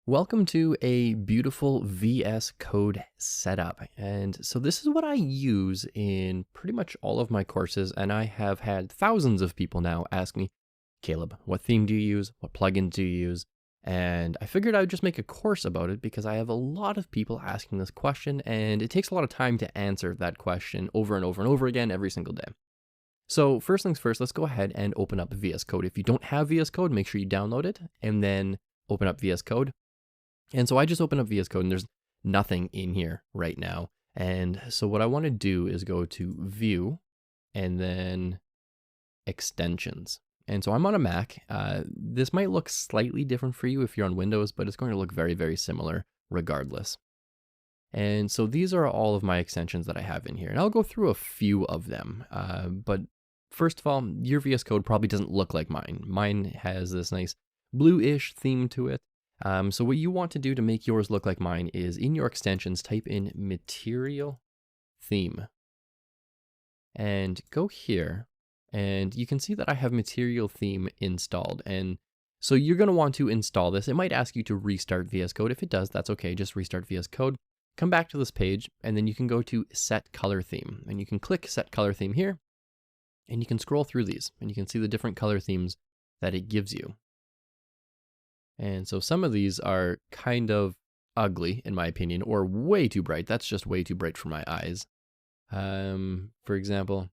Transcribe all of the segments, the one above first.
Welcome to a beautiful VS Code setup. And so this is what I use in pretty much all of my courses. And I have had thousands of people now ask me, Caleb, what theme do you use? What plugin do you use? And I figured I would just make a course about it because I have a lot of people asking this question and it takes a lot of time to answer that question over and over and over again every single day. So first things first, let's go ahead and open up VS Code. If you don't have VS Code, make sure you download it and then open up VS Code. And so I just opened up VS Code and there's nothing in here right now. And so what I want to do is go to View and then Extensions. And so I'm on a Mac. This might look slightly different for you if you're on Windows, but it's going to look very, very similar regardless. And so these are all of my extensions that I have in here. And I'll go through a few of them. But first of all, your VS Code probably doesn't look like mine. Mine has this nice blue-ish theme to it. So what you want to do to make yours look like mine is in your extensions, type in material theme and go here and you can see that I have material theme installed. And so you're going to want to install this. It might ask you to restart VS Code. If it does, that's okay. Just restart VS Code, come back to this page, and then you can go to set color theme and you can click set color theme here and you can scroll through these and you can see the different color themes that it gives you. And so some of these are kind of ugly, in my opinion, or way too bright. That's just way too bright for my eyes. For example,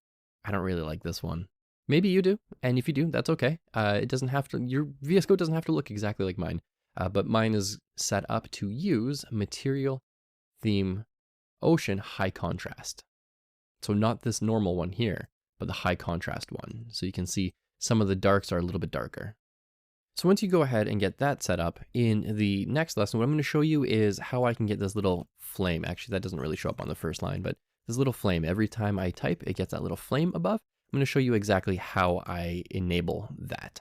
I don't really like this one. Maybe you do, and if you do, that's okay. It doesn't have to, your VS Code doesn't have to look exactly like mine, but mine is set up to use material theme ocean high contrast. So not this normal one here, but the high contrast one. So you can see some of the darks are a little bit darker. So once you go ahead and get that set up, in the next lesson, what I'm going to show you is how I can get this little flame. Actually, that doesn't really show up on the first line, but this little flame, every time I type, it gets that little flame above. I'm going to show you exactly how I enable that.